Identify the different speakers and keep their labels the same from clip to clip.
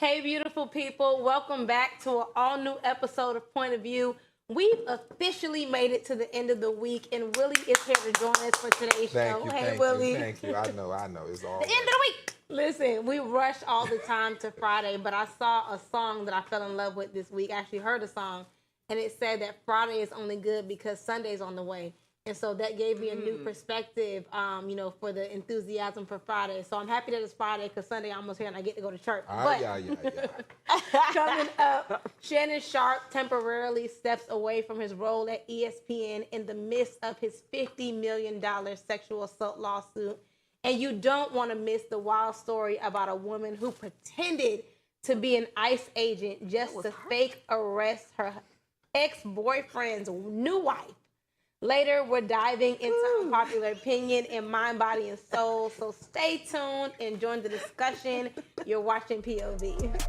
Speaker 1: Hey, beautiful people. Welcome back to an all-new episode of Point of View. We've officially made it to the end of the week, and Willie is here to join us for today's show. Hey, Willie.
Speaker 2: Thank you. I know. It's all
Speaker 1: the end of the week. Listen, we rush all the time to Friday, but I saw a song that I fell in love with this week. I actually heard a song, and it said that Friday is only good because Sunday's on the way. And so that gave me a new perspective, for the enthusiasm for Friday. So I'm happy that it's Friday because Sunday I'm almost here and I get to go to church. Coming up, Shannon Sharpe temporarily steps away from his role at ESPN in the midst of his $50 million sexual assault lawsuit. And you don't want to miss the wild story about a woman who pretended to be an ICE agent just to fake arrest her ex-boyfriend's new wife. Later, we're diving into unpopular opinion in Mind, Body, and Soul. So stay tuned and join the discussion. You're watching POV.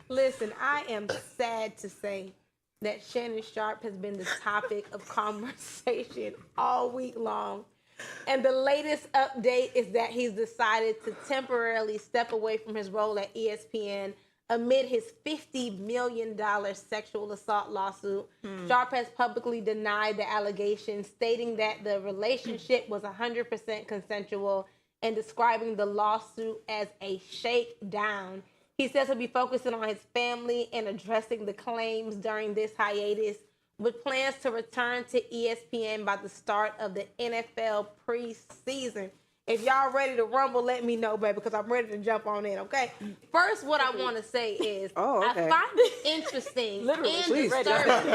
Speaker 1: Listen, I am sad to say that Shannon Sharpe has been the topic of conversation all week long. And the latest update is that he's decided to temporarily step away from his role at ESPN amid his $50 million sexual assault lawsuit. Sharpe has publicly denied the allegations, stating that the relationship was 100% consensual and describing the lawsuit as a shakedown. He says he'll be focusing on his family and addressing the claims during this hiatus, with plans to return to ESPN by the start of the NFL preseason. If y'all ready to rumble, let me know, baby, because I'm ready to jump on in, okay? First, what I want to say is I find this interesting and disturbing.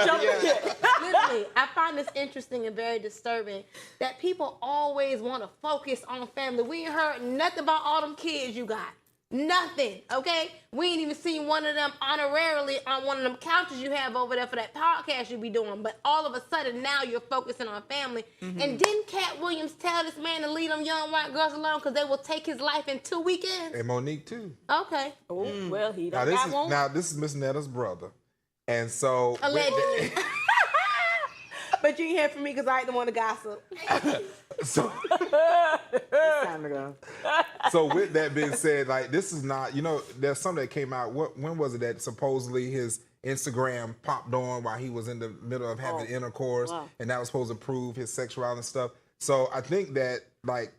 Speaker 1: Literally, I find this interesting and very disturbing that people always want to focus on family. We ain't heard nothing about all them kids you got. Nothing, okay? We ain't even seen one of them honorarily on one of them couches you have over there for that podcast you be doing. But all of a sudden, now you're focusing on family. And didn't Cat Williams tell this man to leave them young white girls alone because they will take his life in 2 weekends?
Speaker 2: And Monique, too.
Speaker 1: Okay.
Speaker 3: Oh, well, he don't got one.
Speaker 2: Now, this is Miss Netta's brother. And so...
Speaker 1: Allegedly. But you ain't hear from me because I ain't the one to gossip.
Speaker 2: So,
Speaker 3: It's time to go.
Speaker 2: so with that being said, like, this is not, there's something that came out. When was it that supposedly his Instagram popped on while he was in the middle of having intercourse, and that was supposed to prove his sexuality and stuff. So I think that, like,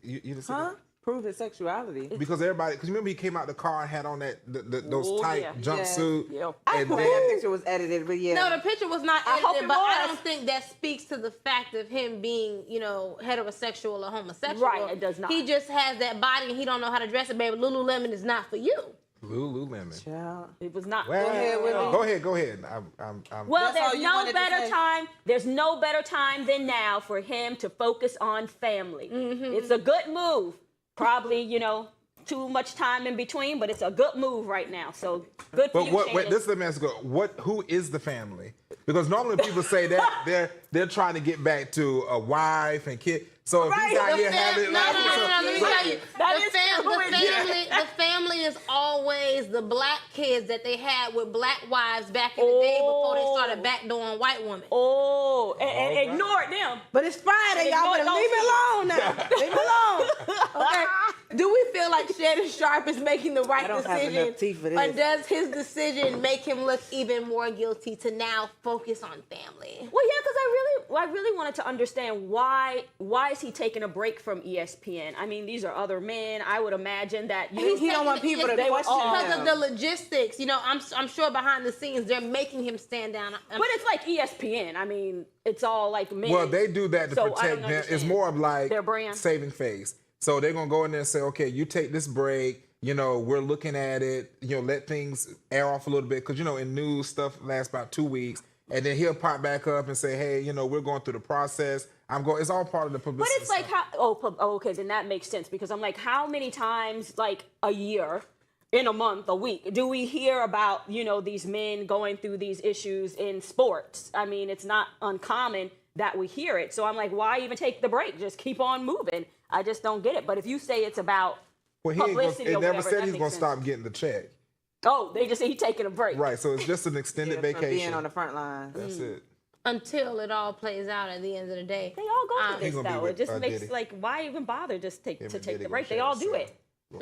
Speaker 2: you just said that?
Speaker 3: Prove his sexuality.
Speaker 2: Because everybody, because remember he came out the car and had on that those tight jumpsuit.
Speaker 3: Yeah.
Speaker 2: And
Speaker 3: I that picture was edited, but yeah.
Speaker 1: No, the picture was not edited, but I don't think that speaks to the fact of him being, heterosexual or homosexual.
Speaker 3: Right, it does not.
Speaker 1: He just has that body and he don't know how to dress it, baby. Lululemon is not for you.
Speaker 2: Lululemon.
Speaker 3: Child. It was not.
Speaker 2: Well, go ahead.
Speaker 3: Well, there's no better time. There's no better time than now for him to focus on family. It's a good move. Probably, too much time in between, but it's a good move right now. So good for you, Shannon.
Speaker 2: This is the man's go. Who is the family? Because normally people say that they're trying to get back to a wife and kid. So if he's out here having
Speaker 1: no, let me tell you. The family is always the black kids that they had with black wives back in the day before they started backdooring white women.
Speaker 3: And ignored them.
Speaker 1: But it's Friday, y'all better leave me alone now. Leave me alone. Okay. Do we feel like Shannon Sharpe is making the right decision?
Speaker 3: Have enough teeth for this.
Speaker 1: Or does his decision make him look even more guilty to now focus on family?
Speaker 3: Well, yeah, because I really wanted to understand why is he taking a break from ESPN? I mean, these are other men. I would imagine that
Speaker 1: he don't want people to question him. Because of the logistics. I'm sure behind the scenes they're making him stand down.
Speaker 3: But it's like ESPN. I mean, it's all like men.
Speaker 2: Well, they do that to protect them. It's more of like
Speaker 3: their brand.
Speaker 2: Saving face. So they're going to go in there and say, okay, you take this break. We're looking at it. Let things air off a little bit. Because, in news, stuff lasts about 2 weeks. And then he'll pop back up and say, hey, we're going through the process. It's all part of the publicity.
Speaker 3: But it's like, okay, then that makes sense. Because I'm like, how many times, like a year, in a month, a week, do we hear about, these men going through these issues in sports? I mean, it's not uncommon that we hear it. So I'm like, why even take the break? Just keep on moving. I just don't get it. But if you say it's about publicity or whatever,
Speaker 2: never said he's going to stop getting the check.
Speaker 3: Oh, they just say he's taking a break.
Speaker 2: Right, so it's just an extended vacation.
Speaker 4: Being on the front line.
Speaker 2: That's it.
Speaker 1: until it all plays out at the end of the day.
Speaker 3: They all go through
Speaker 2: He's
Speaker 3: this
Speaker 2: gonna be
Speaker 3: though.
Speaker 2: with,
Speaker 3: It just makes
Speaker 2: Diddy.
Speaker 3: like, why even bother just take
Speaker 2: and
Speaker 3: the
Speaker 2: Diddy
Speaker 3: break?
Speaker 2: gonna
Speaker 3: They all
Speaker 2: share
Speaker 3: do
Speaker 2: the
Speaker 3: it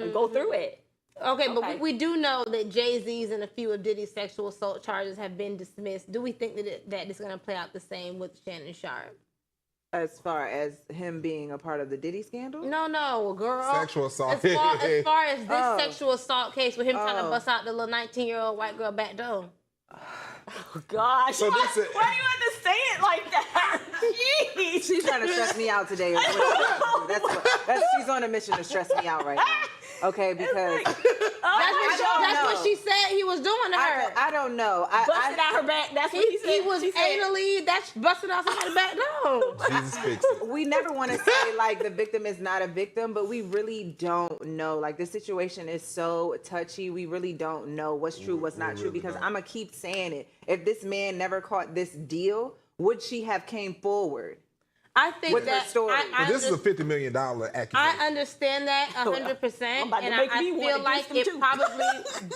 Speaker 3: and go through it.
Speaker 1: Okay, but
Speaker 3: Okay.
Speaker 1: we do know that Jay-Z's and a few of Diddy's sexual assault charges have been dismissed. Do we think that it's going to play out the same with Shannon Sharpe?
Speaker 4: As far as him being a part of the Diddy scandal?
Speaker 1: No, girl.
Speaker 2: Sexual assault.
Speaker 1: As far as this sexual assault case with him trying to
Speaker 4: Oh.
Speaker 1: bust out the little 19-year-old white girl back door.
Speaker 3: Oh, gosh.
Speaker 2: So
Speaker 3: why,
Speaker 2: this is-
Speaker 3: why do you have to say it like that? Jeez.
Speaker 4: She's trying to stress me out today. Is what she's on a mission to stress me out right now. Okay, because
Speaker 1: That's what she said he was doing to her.
Speaker 4: I don't know.
Speaker 3: Busted out her back. That's what he said.
Speaker 1: He was
Speaker 3: She said-
Speaker 1: anally, that's busting out somebody's back door.
Speaker 2: Jesus fixed it.
Speaker 4: we never want to say like the victim is not a victim, but we really don't know. Like the situation is so touchy. We really don't know what's true, what's not true. Because I'm gonna keep saying it. If this man never caught this deal, would she have came forward?
Speaker 1: I think
Speaker 4: With her
Speaker 1: that
Speaker 4: story.
Speaker 2: But this is a $50 million accusation.
Speaker 1: I understand that
Speaker 3: I'm
Speaker 1: 100%,
Speaker 3: about to
Speaker 1: and
Speaker 3: make
Speaker 1: I
Speaker 3: me wanna
Speaker 1: feel
Speaker 3: do
Speaker 1: like
Speaker 3: some
Speaker 1: it
Speaker 3: too.
Speaker 1: probably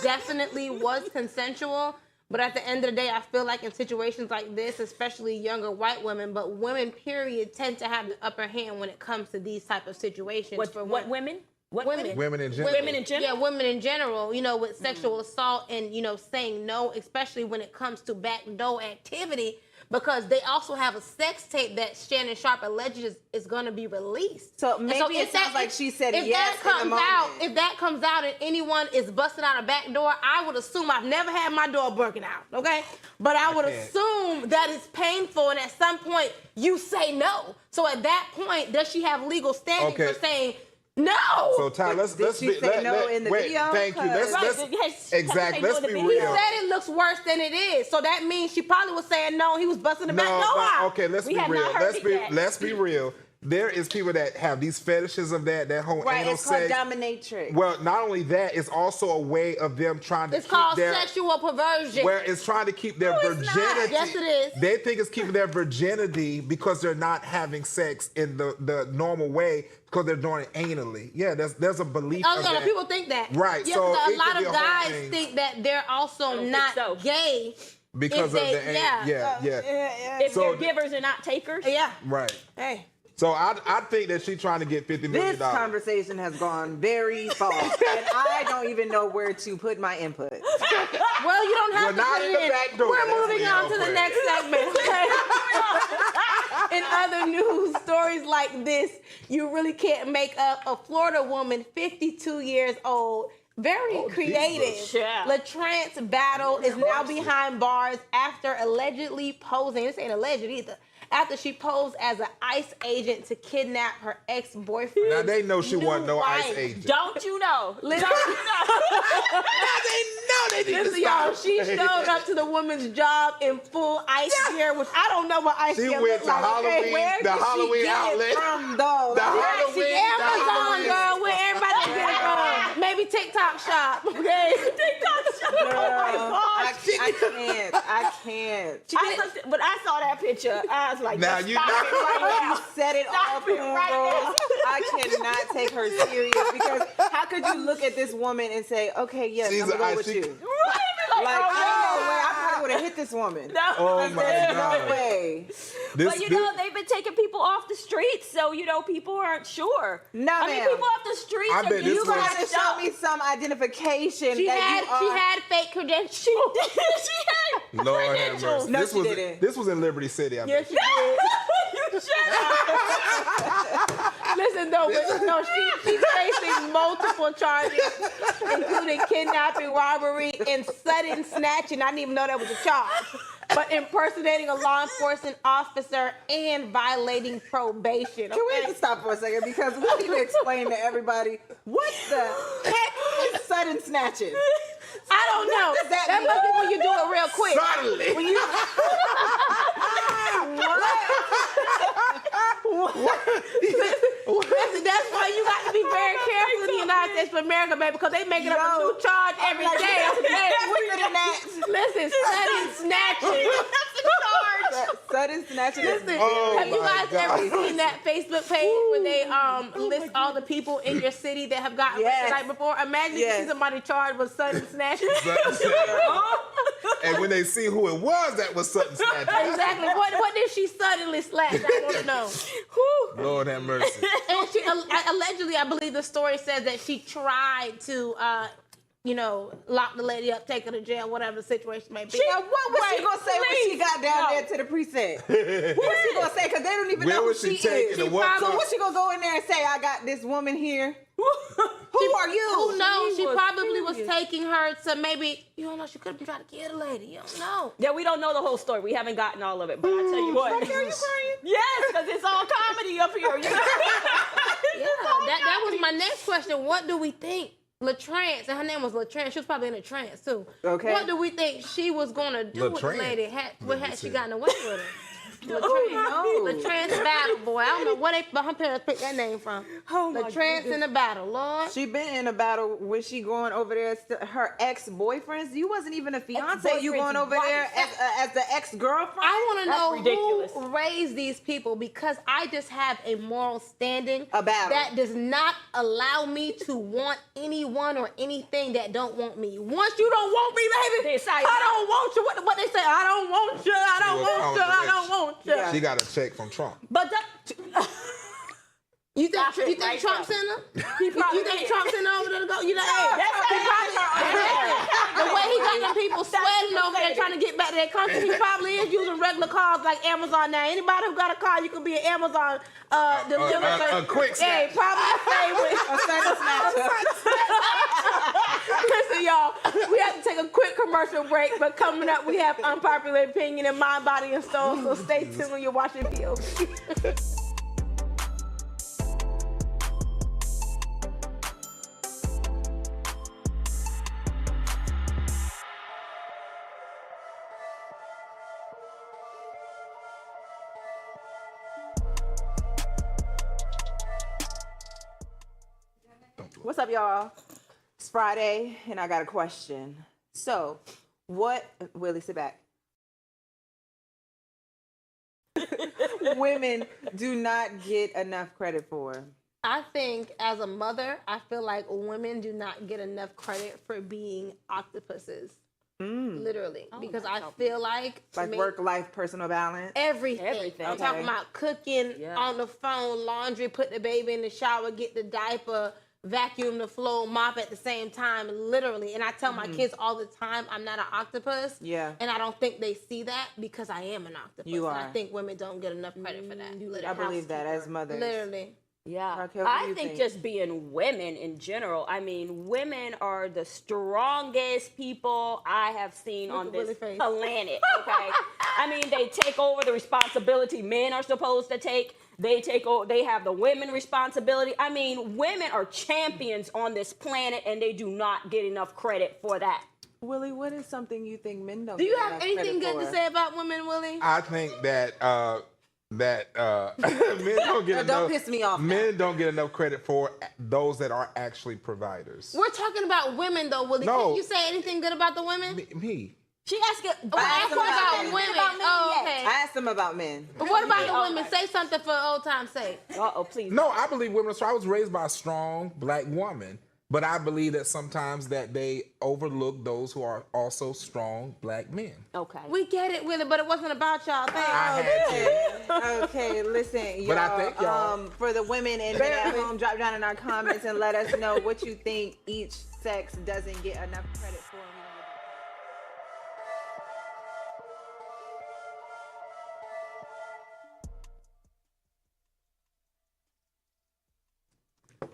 Speaker 1: definitely was consensual. But at the end of the day, I feel like in situations like this, especially younger white women, but women, period, tend to have the upper hand when it comes to these type of situations.
Speaker 3: What women? What
Speaker 1: Women.
Speaker 2: Women in general.
Speaker 3: Women in general?
Speaker 1: Yeah, women in general, with sexual assault and, saying no, especially when it comes to backdoor activity, because they also have a sex tape that Shannon Sharpe alleges is going to be released.
Speaker 4: So maybe
Speaker 1: if
Speaker 4: it sounds like she said
Speaker 1: if
Speaker 4: yes
Speaker 1: that
Speaker 4: in the
Speaker 1: comes out,
Speaker 4: moment.
Speaker 1: if that comes out and anyone is busting out a back door, I would assume I've never had my door broken out, okay? But I would assume that it's painful, and at some point you say no. So at that point, does she have legal standing
Speaker 2: Okay.
Speaker 1: for saying no?
Speaker 2: So Ty, let's
Speaker 4: Did she say no in the
Speaker 2: wait,
Speaker 4: video?
Speaker 2: Thank you. Let's
Speaker 3: Right.
Speaker 2: exactly. Let's be
Speaker 1: He
Speaker 2: real.
Speaker 1: said it looks worse than it is, so that means she probably was saying no. He was busting the back door out.
Speaker 2: Okay, let's
Speaker 3: We
Speaker 2: be
Speaker 3: have
Speaker 2: real.
Speaker 3: not heard it yet.
Speaker 2: Let's be real. There is people that have these fetishes of that whole
Speaker 4: Right,
Speaker 2: anal
Speaker 4: it's called
Speaker 2: sex.
Speaker 4: dominatrix.
Speaker 2: Well, not only that, it's also a way of them trying to
Speaker 1: It's
Speaker 2: keep
Speaker 1: called
Speaker 2: their
Speaker 1: sexual perversion.
Speaker 2: where it's trying to keep their
Speaker 1: No, it's not.
Speaker 2: virginity.
Speaker 1: Yes, it is.
Speaker 2: They think it's keeping their virginity because they're not having sex in the normal way because they're doing it anally. Yeah, there's a belief of that.
Speaker 1: People think that.
Speaker 2: Right,
Speaker 1: Yeah,
Speaker 2: so
Speaker 1: because
Speaker 2: it
Speaker 1: a lot
Speaker 2: could be
Speaker 1: of
Speaker 2: a whole
Speaker 1: guys
Speaker 2: thing.
Speaker 1: think that they're also
Speaker 3: don't
Speaker 1: not
Speaker 3: think so.
Speaker 1: gay.
Speaker 2: because
Speaker 1: if
Speaker 2: of
Speaker 1: they-
Speaker 2: the
Speaker 1: yeah.
Speaker 2: yeah.
Speaker 3: If
Speaker 2: So
Speaker 3: they're
Speaker 2: the-
Speaker 3: givers and not takers.
Speaker 1: Yeah.
Speaker 2: Right.
Speaker 1: Hey.
Speaker 2: So I think that she's trying to get $50 million.
Speaker 4: This conversation has gone very far, and I don't even know where to put my input.
Speaker 1: Well, you don't have
Speaker 2: We're
Speaker 1: to
Speaker 2: not
Speaker 1: put
Speaker 2: in
Speaker 1: it
Speaker 2: the
Speaker 1: in.
Speaker 2: back door.
Speaker 1: We're
Speaker 2: That's
Speaker 1: moving
Speaker 2: what
Speaker 1: on
Speaker 2: y'all
Speaker 1: to the
Speaker 2: put.
Speaker 1: next segment. Okay? In other news, stories like this, you really can't make up. A Florida woman, 52 years old, very creative.
Speaker 3: Jesus. Yeah.
Speaker 1: LaTrance Battle is now behind bars after allegedly posing. This ain't alleged either. After she posed as an ICE agent to kidnap her ex-boyfriend.
Speaker 2: Now they know she wasn't no ICE
Speaker 1: wife.
Speaker 2: agent.
Speaker 3: Don't you know?
Speaker 1: Listen,
Speaker 3: Don't you know?
Speaker 2: They need
Speaker 1: listen, y'all. She showed up to the woman's job in full ICE gear, which I don't know what ICE
Speaker 2: She
Speaker 1: gear
Speaker 2: went
Speaker 1: looks
Speaker 2: to
Speaker 1: like. okay?
Speaker 2: Halloween,
Speaker 1: Where
Speaker 2: the
Speaker 1: did she
Speaker 2: Halloween
Speaker 1: get it
Speaker 2: outlet.
Speaker 4: From though,
Speaker 2: The
Speaker 1: She
Speaker 2: Halloween,
Speaker 1: Amazon, girl, where everybody can get it from. Maybe TikTok shop, okay?
Speaker 3: TikTok shop. Oh my gosh.
Speaker 4: I can't.
Speaker 3: But I saw that picture. I was like,
Speaker 2: Now
Speaker 3: just
Speaker 2: you
Speaker 3: stop
Speaker 2: know.
Speaker 3: it right now.
Speaker 4: Set it
Speaker 3: Stop
Speaker 4: off,
Speaker 3: it right
Speaker 4: cornrows. I cannot take her serious because how could you look at this woman and say, okay, yes,
Speaker 2: She's
Speaker 4: I'm gonna
Speaker 2: a-
Speaker 4: go with
Speaker 2: she-
Speaker 4: you?
Speaker 3: Like,
Speaker 4: Like,
Speaker 3: oh,
Speaker 4: ain't no way. I probably would have hit this woman.
Speaker 3: no.
Speaker 2: Oh my
Speaker 4: There's
Speaker 2: God.
Speaker 4: no way.
Speaker 3: But they've been taking people off the streets, so people aren't sure.
Speaker 4: No,
Speaker 3: I mean,
Speaker 4: ma'am.
Speaker 3: people off the streets
Speaker 2: I
Speaker 3: are
Speaker 2: bet this
Speaker 3: getting
Speaker 4: You gonna
Speaker 2: was-
Speaker 4: have to show me some identification
Speaker 1: She
Speaker 4: that you are.
Speaker 1: had fake credentials.
Speaker 3: she had
Speaker 2: Lord have
Speaker 3: credentials.
Speaker 2: mercy.
Speaker 4: No,
Speaker 2: this
Speaker 4: she
Speaker 2: was
Speaker 4: didn't.
Speaker 2: this was in Liberty City. I
Speaker 1: Yes,
Speaker 2: bet.
Speaker 1: she did.
Speaker 3: You shut up.
Speaker 1: Listen, though, she's facing multiple charges, including kidnapping, robbery, and sudden snatching. I didn't even know that was a charge. But impersonating a law enforcement officer and violating probation.
Speaker 4: Can we just stop for a second because we need to explain to everybody what the heck is sudden snatching?
Speaker 1: I don't know.
Speaker 4: does that
Speaker 1: That
Speaker 4: mean?
Speaker 1: must be when you do it real quick.
Speaker 2: Suddenly.
Speaker 1: When you, Listen, that's why you got to be very careful in the United States of America, baby, because they making up a new charge every
Speaker 4: Like,
Speaker 1: day. Okay?
Speaker 4: quicker than that.
Speaker 1: Listen, sudden snatching.
Speaker 3: That's a charge.
Speaker 4: Sudden snatching.
Speaker 1: Listen,
Speaker 2: Oh
Speaker 1: have you
Speaker 2: my
Speaker 1: guys
Speaker 2: God.
Speaker 1: ever seen that Facebook page where they list all the people in your city that have gotten
Speaker 4: Yes.
Speaker 1: the night before? Imagine you see somebody charged with sudden snatching.
Speaker 2: And when they see who it was that was sudden snatching,
Speaker 1: Exactly. What did she suddenly slash? I want to know.
Speaker 2: Lord have mercy.
Speaker 1: And she allegedly, I believe the story says that she tried to, lock the lady up, take her to jail, whatever the situation may be.
Speaker 4: Now, what was she gonna say when she got down there to the precinct? What was she gonna say? Because they don't even
Speaker 2: Where
Speaker 4: know who
Speaker 2: was she
Speaker 4: she
Speaker 2: taking
Speaker 4: is.
Speaker 2: and what
Speaker 4: So
Speaker 2: car?
Speaker 4: what's she gonna go in there and say? I got this woman here. Who are you?
Speaker 1: Who knows? She
Speaker 3: was
Speaker 1: probably was
Speaker 3: serious.
Speaker 1: taking her to maybe, you don't know, she could have been trying to kill the lady. You don't know.
Speaker 3: Yeah, we don't know the whole story. We haven't gotten all of it, but I tell you what.
Speaker 4: Are you crying?
Speaker 3: Yes, because it's all comedy up here. You know?
Speaker 1: Yeah, that was my next question. What do we think? LaTrance, and her name was LaTrance. She was probably in a trance too.
Speaker 4: Okay.
Speaker 1: What do we think she was gonna do with the
Speaker 2: LaTrance?
Speaker 1: lady? Had she gotten away with her?
Speaker 4: no.
Speaker 1: LaTrance Battle Boy. I don't know where her parents picked that name from.
Speaker 3: Oh my
Speaker 1: LaTrance in the battle, Lord.
Speaker 4: She been in a battle when she going over there. Her ex-boyfriends. You wasn't even a fiance. You going over there as the ex-girlfriend.
Speaker 1: I want to
Speaker 3: That's
Speaker 1: know
Speaker 3: ridiculous.
Speaker 1: who raised these people because I just have a moral standing
Speaker 4: About 'em.
Speaker 1: that does not allow me to want anyone or anything that don't want me. Once you don't want me, baby,
Speaker 3: They say,
Speaker 1: I don't want you. What they say? I don't want you. I don't
Speaker 2: She was
Speaker 1: want you. I
Speaker 2: calling
Speaker 1: don't want you.
Speaker 4: Yeah.
Speaker 2: She got a check from Trump.
Speaker 3: But
Speaker 1: You think
Speaker 3: Stop it right
Speaker 1: Trump
Speaker 3: there.
Speaker 1: sent her?
Speaker 3: He probably
Speaker 1: You think
Speaker 3: did.
Speaker 1: Trump sent her over there to go? You know,
Speaker 3: That's
Speaker 1: he
Speaker 3: how
Speaker 1: probably the way he got them people sweating over there trying to get back to their country. He probably is using regular cars like Amazon now. Anybody who got a car, you could be an Amazon delivery.
Speaker 2: a quick
Speaker 1: Yeah,
Speaker 2: snatch.
Speaker 1: probably the same with.
Speaker 4: A sudden snatcher.
Speaker 1: Listen, y'all, we have to take a quick commercial break, but coming up, we have unpopular opinion in Mind, Body, and Soul. So stay tuned when you're watching POV.
Speaker 4: What's up, y'all? It's Friday, and I got a question. So, Willie, sit back. Women do not get enough credit for.
Speaker 1: I think as a mother, I feel like women do not get enough credit for being octopuses. Literally. Because I feel like
Speaker 4: Work, life, personal balance.
Speaker 1: everything.
Speaker 3: Everything.
Speaker 1: I'm talking about cooking,
Speaker 3: Yeah.
Speaker 1: on the phone, laundry, put the baby in the shower, get the diaper, vacuum the floor, mop at the same time, literally. And I tell my kids all the time, I'm not an octopus.
Speaker 4: Yeah.
Speaker 1: And I don't think they see that because I am an octopus.
Speaker 4: You
Speaker 1: And
Speaker 4: are.
Speaker 1: I think women don't get enough credit for that. Literally.
Speaker 4: I believe that as mothers.
Speaker 1: Literally.
Speaker 3: Yeah,
Speaker 4: Raquel, what do
Speaker 3: I
Speaker 4: you
Speaker 3: think
Speaker 4: think?
Speaker 3: just being women in general. I mean, women are the strongest people I have seen on
Speaker 1: at
Speaker 3: this
Speaker 1: Willie's face.
Speaker 3: planet. Okay, I mean, they take over the responsibility men are supposed to take. They take over. They have the women responsibility. I mean, women are champions on this planet, and they do not get enough credit for that.
Speaker 4: Willie, what is something you think men don't
Speaker 1: Do you
Speaker 4: get
Speaker 1: have
Speaker 4: enough
Speaker 1: anything
Speaker 4: credit
Speaker 1: good to
Speaker 4: for?
Speaker 1: say about women, Willie?
Speaker 2: I think that men don't get
Speaker 4: Don't
Speaker 2: enough.
Speaker 4: piss me off now.
Speaker 2: Men don't get enough credit for those that are actually providers.
Speaker 1: We're talking about women, though, Willie.
Speaker 2: No.
Speaker 1: Can you say anything good about the women?
Speaker 2: Me.
Speaker 3: She asking.
Speaker 1: Well,
Speaker 4: I
Speaker 1: ask
Speaker 4: asked
Speaker 1: her about
Speaker 4: about men.
Speaker 1: women.
Speaker 3: About men
Speaker 1: Oh,
Speaker 3: yet.
Speaker 1: okay.
Speaker 4: I asked them about men.
Speaker 1: But what about the
Speaker 3: Oh,
Speaker 1: women?
Speaker 3: okay.
Speaker 1: Say something for old time's sake.
Speaker 3: Oh, please.
Speaker 2: No, I believe women are strong. I was raised by a strong black woman, but I believe that sometimes that they overlook those who are also strong black men.
Speaker 3: Okay.
Speaker 1: We get it, Willie, but it wasn't about y'all. Thank
Speaker 2: I had to.
Speaker 4: Okay, listen, y'all.
Speaker 2: But I think y'all-
Speaker 4: for the women and men at home, drop down in our comments and let us know what you think each sex doesn't get enough credit for.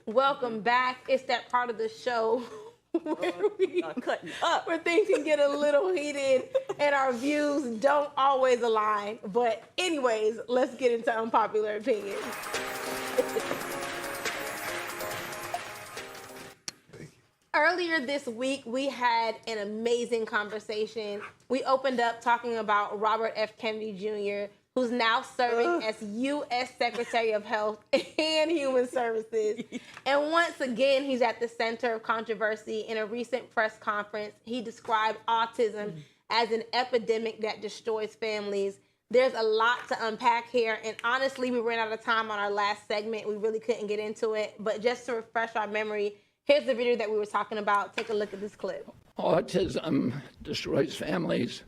Speaker 1: Welcome back. It's that part of the show
Speaker 3: Cutting up.
Speaker 1: where things can get a little heated and our views don't always align. But anyways, let's get into unpopular opinions. Earlier this week, we had an amazing conversation. We opened up talking about Robert F. Kennedy Jr., who's now serving as U.S. Secretary of Health and Human Services. And once again, he's at the center of controversy. In a recent press conference, he described autism as an epidemic that destroys families. There's a lot to unpack here, and honestly, we ran out of time on our last segment. We really couldn't get into it, but just to refresh our memory, here's the video that we were talking about. Take a look at this clip.
Speaker 5: Autism destroys families.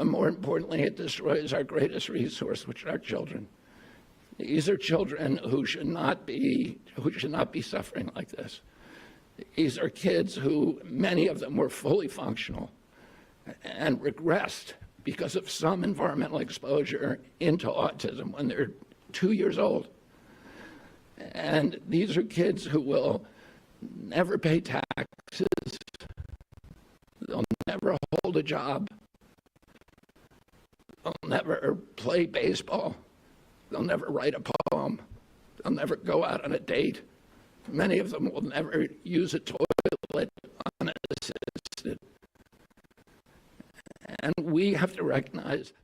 Speaker 5: More importantly, it destroys our greatest resource, which are our children. These are children who should not be suffering like this. These are kids who, many of them were fully functional and regressed because of some environmental exposure into autism when they're 2 years old. And these are kids who will never pay taxes, they'll never hold a job, they'll never play baseball, they'll never write a poem, they'll never go out on a date. Many of them will never use a toilet unassisted. And we have to recognize.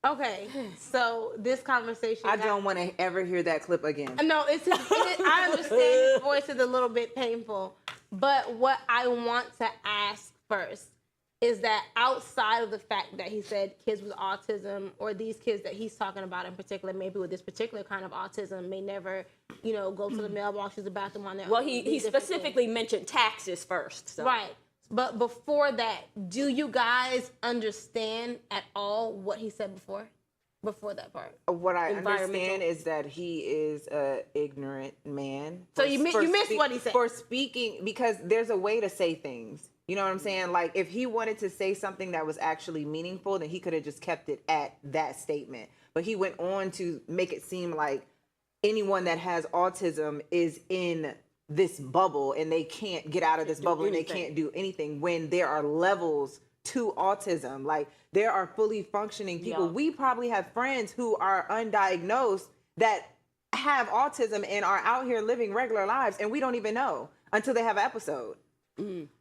Speaker 1: Okay, so this conversation.
Speaker 4: I don't want to ever hear that clip again.
Speaker 1: No, I understand his voice is a little bit painful, but what I want to ask first is that outside of the fact that he said kids with autism, or these kids that he's talking about in particular, maybe with this particular kind of autism, may never, go to the mailbox, use the bathroom on their own.
Speaker 3: Well, he specifically mentioned taxes first. So.
Speaker 1: Right. But before that, do you guys understand at all what he said before that part?
Speaker 4: What I understand is that he is an ignorant man.
Speaker 1: So you missed what he said.
Speaker 4: For speaking, because there's a way to say things. You know what I'm saying? Like, if he wanted to say something that was actually meaningful, then he could have just kept it at that statement. But he went on to make it seem like anyone that has autism is in this bubble and they can't get out of this bubble and they can't do anything, when there are levels to autism. Like, there are fully functioning people. Yeah. We probably have friends who are undiagnosed that have autism and are out here living regular lives, and we don't even know until they have an episode.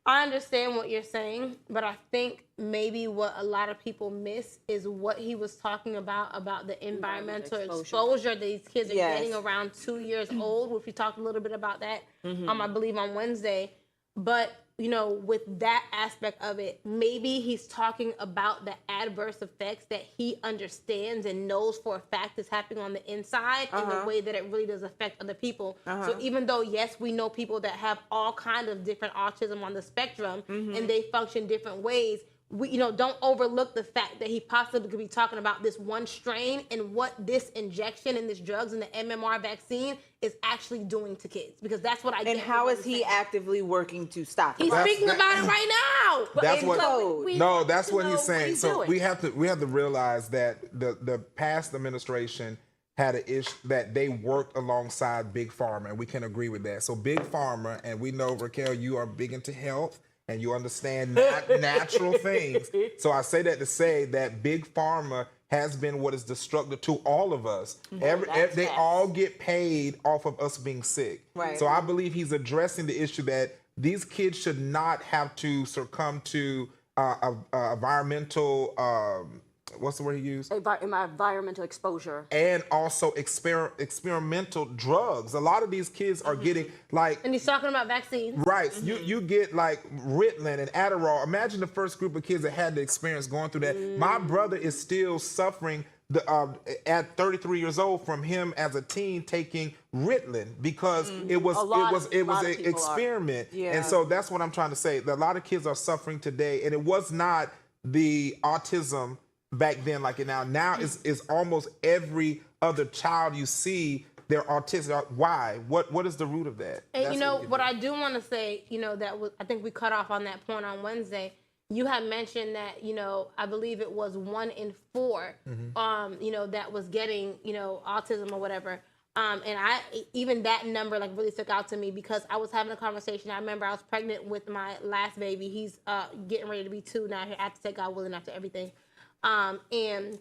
Speaker 1: I understand what you're saying, but I think maybe what a lot of people miss is what he was talking about the environmental exposure these kids are getting around 2 years old, which we talked a little bit about that, I believe on Wednesday. But, with that aspect of it, maybe he's talking about the adverse effects that he understands and knows for a fact is happening on the inside in the way that it really does affect other people. So even though, yes, we know people that have all kinds of different autism on the spectrum and they function different ways, we, don't overlook the fact that he possibly could be talking about this one strain and what this injection and this drugs and the MMR vaccine is actually doing to kids, because that's what I get.
Speaker 4: And how is he actively working to stop it?
Speaker 1: He's speaking about it right now.
Speaker 2: That's what he's saying. So we have to realize that the past administration had an issue that they worked alongside Big Pharma, and we can agree with that. So Big Pharma, and we know, Raquel, you are big into health and you understand natural things. So I say that to say that Big Pharma has been what is destructive to all of us. They all get paid off of us being sick. Right. So I believe he's addressing the issue that these kids should not have to succumb to environmental, what's the word he used?
Speaker 3: Environmental exposure.
Speaker 2: And also experimental drugs. A lot of these kids are getting
Speaker 1: And he's talking about vaccines.
Speaker 2: Right. You get like Ritalin and Adderall. Imagine the first group of kids that had the experience going through that. My brother is still suffering at 33 years old from him as a teen taking Ritalin because it was an experiment. And so that's what I'm trying to say. A lot of kids are suffering today, and it was not the autism back then like it now. Now is almost every other child you see, they're autistic. Why? What is the root of that?
Speaker 1: And what I do want to say, I think we cut off on that point on Wednesday. You had mentioned that, I believe it was 1 in 4, that was getting, autism or whatever. And even that number really stuck out to me because I was having a conversation. I remember I was pregnant with my last baby. He's getting ready to be 2 now. I have to take God willing after everything. And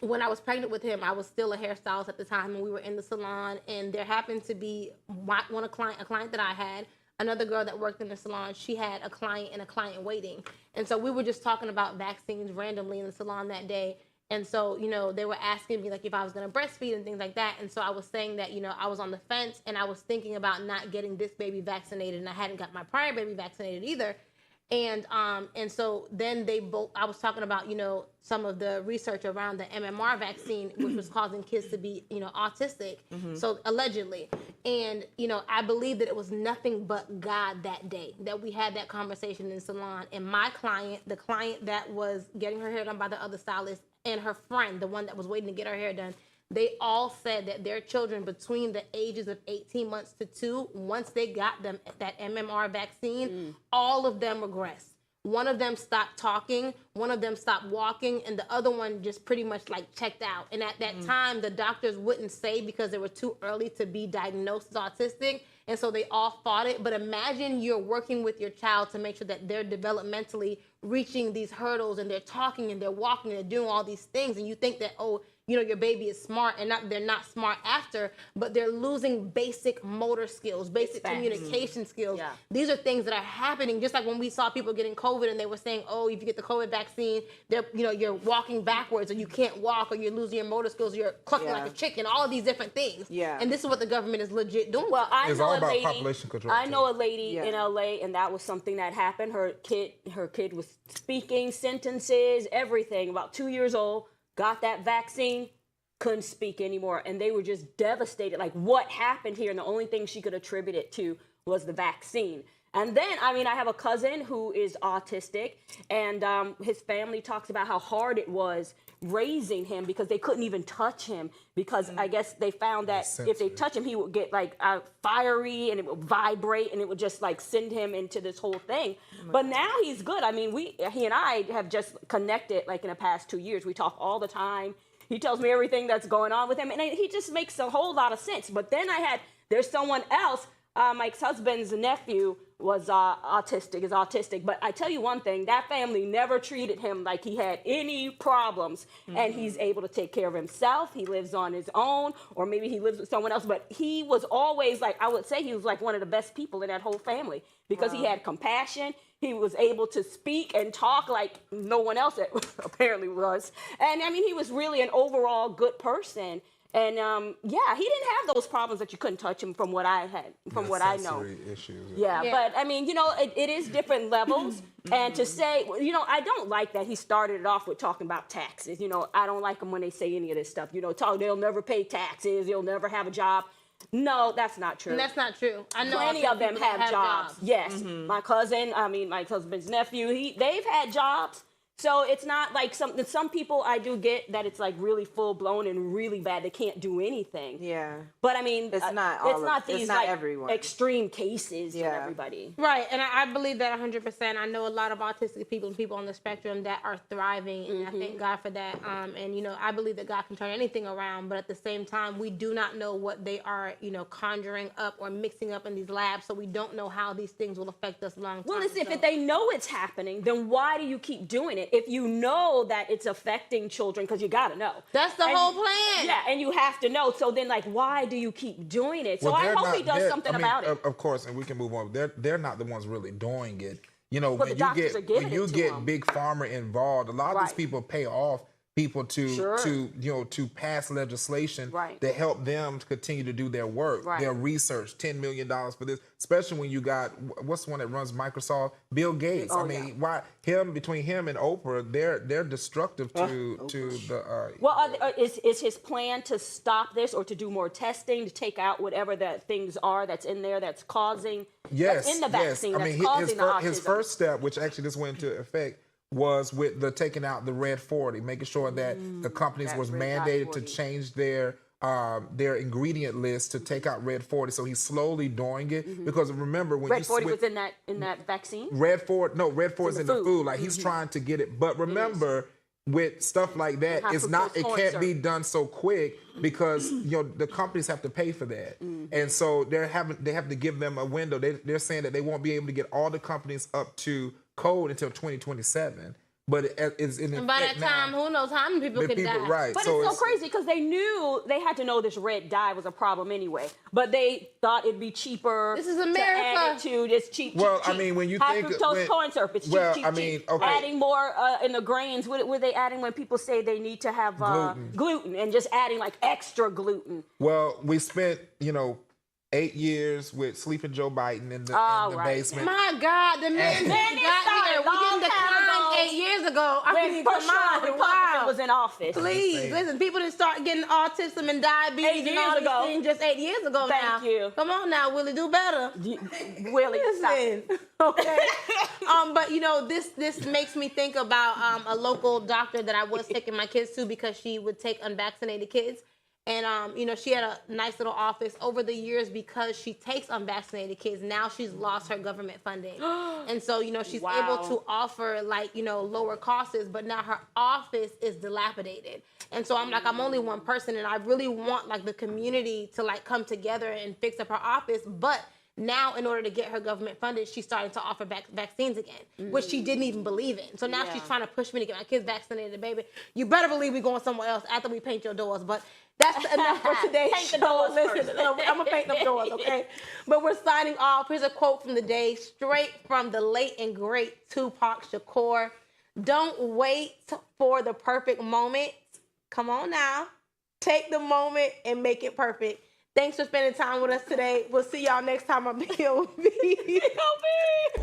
Speaker 1: when I was pregnant with him, I was still a hairstylist at the time, and we were in the salon, and there happened to be a client that I had, another girl that worked in the salon. She had a client and a client waiting. And so we were just talking about vaccines randomly in the salon that day. And so, they were asking me if I was going to breastfeed and things like that. And so I was saying that, I was on the fence and I was thinking about not getting this baby vaccinated, and I hadn't got my prior baby vaccinated either. And so then I was talking about, some of the research around the MMR vaccine, which was causing kids to be, autistic. So allegedly. And, I believe that it was nothing but God that day that we had that conversation in the salon. And my client, the client that was getting her hair done by the other stylist, and her friend, the one that was waiting to get her hair done, they all said that their children between the ages of 18 months to 2, once they got them that MMR vaccine, all of them regressed. One of them stopped talking, one of them stopped walking, and the other one just pretty much like checked out. And at that time, the doctors wouldn't say because they were too early to be diagnosed as autistic. And so they all fought it. But imagine you're working with your child to make sure that they're developmentally reaching these hurdles, and they're talking and they're walking and they're doing all these things. And you think that, your baby is smart, and they're not smart after, but they're losing basic motor skills, basic communication skills. Yeah. These are things that are happening, just like when we saw people getting COVID and they were saying, if you get the COVID vaccine, you're walking backwards, or you can't walk, or you're losing your motor skills, you're clucking like a chicken, all of these different things. Yeah. And this is what the government is legit doing.
Speaker 3: Well,
Speaker 2: it's all about population control.
Speaker 3: I know a lady in LA, and that was something that happened. Her kid was speaking sentences, everything, about 2 years old. Got that vaccine, couldn't speak anymore. And they were just devastated. Like, what happened here? And the only thing she could attribute it to was the vaccine. And then, I have a cousin who is autistic, and his family talks about how hard it was raising him because they couldn't even touch him because I guess they found that if they touch him, he would get fiery, and it would vibrate, and it would just send him into this whole thing. But now he's good. He and I have just connected in the past 2 years. We talk all the time. He tells me everything that's going on with him, and he just makes a whole lot of sense. But then there's someone else, my ex-husband's nephew is autistic. But I tell you one thing, that family never treated him like he had any problems, and he's able to take care of himself. He lives on his own, or maybe he lives with someone else, but he was always I would say he was one of the best people in that whole family because he had compassion. He was able to speak and talk like no one else apparently was. And he was really an overall good person. And he didn't have those problems that you couldn't touch him from what I had, from what I know.
Speaker 2: Issues.
Speaker 3: Yeah, but it is different levels. And to say, I don't like that he started it off with talking about taxes. I don't like them when they say any of this stuff. They'll never pay taxes. They'll never have a job. No, that's not true.
Speaker 1: And that's not true. I know
Speaker 3: plenty of them have jobs. Yes, my cousin, my husband's nephew, they've had jobs. So it's not like some people I do get that it's really full blown and really bad. They can't do anything. Yeah. But it's not these everyone. Extreme cases for everybody.
Speaker 1: Right. And I believe that 100%. I know a lot of autistic people and people on the spectrum that are thriving, and I thank God for that. And I believe that God can turn anything around, but at the same time, we do not know what they are, conjuring up or mixing up in these labs, so we don't know how these things will affect us long term.
Speaker 3: Well, listen, if they know it's happening, then why do you keep doing it? If you know that it's affecting children, because you got to know.
Speaker 1: That's the whole plan.
Speaker 3: Yeah, and you have to know. So then, why do you keep doing it? So I hope he does something about it.
Speaker 2: Of course, and we can move on. They're not the ones really doing it.
Speaker 3: But
Speaker 2: when you get big pharma involved, a lot of these people pay off people to pass legislation to help them to continue to do their work, their research. $10 million for this, especially when you got what's the one that runs Microsoft, Bill Gates. Between him and Oprah, they're destructive to the.
Speaker 3: Is his plan to stop this or to do more testing to take out whatever the things are that's in there that's causing that's in the vaccine that's causing the autism?
Speaker 2: His first step, which actually just went into effect, was with the taking out the Red 40, making sure that the companies was mandated to change their ingredient list to take out Red 40. So he's slowly doing it because remember when
Speaker 3: Red 40 was in that vaccine.
Speaker 2: Red 40 is in the food. He's trying to get it, but remember. With stuff like that, it can't be done so quick because the companies have to pay for that, and so they have to give them a window. They're saying that they won't be able to get all the companies up to code until 2027. But it's in
Speaker 1: and by that time, who knows how many people can die?
Speaker 2: Right.
Speaker 3: But it's so crazy because they had to know this red dye was a problem anyway. But they thought it'd be cheaper.
Speaker 1: This is America.
Speaker 3: To add it to this cheap.
Speaker 2: Well,
Speaker 3: cheap.
Speaker 2: When you
Speaker 3: high
Speaker 2: think
Speaker 3: fructose corn syrup, it's cheap. Okay. Adding more in the grains. What were they adding when people say they need to have gluten and just adding extra gluten?
Speaker 2: Well, we spent 8 years with sleeping Joe Biden in the
Speaker 3: Right.
Speaker 2: basement.
Speaker 1: My God, the man got here. We didn't decline 8 years ago. I mean,
Speaker 3: When
Speaker 1: come
Speaker 3: Bush
Speaker 1: on,
Speaker 3: Republican
Speaker 1: wow.
Speaker 3: was in office.
Speaker 1: Please, listen, people didn't start getting autism and diabetes
Speaker 3: 8
Speaker 1: and
Speaker 3: years
Speaker 1: all these
Speaker 3: ago.
Speaker 1: things just 8 years ago now.
Speaker 3: Thank you.
Speaker 1: Come on now, Willie, do better.
Speaker 3: Willie, stop.
Speaker 1: Listen, okay. But you know, this makes me think about a local doctor that I was taking my kids to because she would take unvaccinated kids. And, you know, she had a nice little office over the years because she takes unvaccinated kids. Now she's lost her government funding. And so, you know, she's able to offer, like, you know, lower costs, but now her office is dilapidated. And so I'm like, I'm only one person, and I really want, like, the community to, like, come together and fix up her office. But now, in order to get her government funded, she's starting to offer vaccines again, which she didn't even believe in. So now she's trying to push me to get my kids vaccinated, baby. You better believe we're going somewhere else after we paint your doors. But that's enough for today's
Speaker 3: Paint the
Speaker 1: show.
Speaker 3: doors
Speaker 1: Listen, I'm going to paint them doors, okay? But we're signing off. Here's a quote from the day, straight from the late and great Tupac Shakur. Don't wait for the perfect moment. Come on now. Take the moment and make it perfect. Thanks for spending time with us today. We'll see y'all next time on BOB.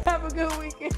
Speaker 1: Have a good weekend.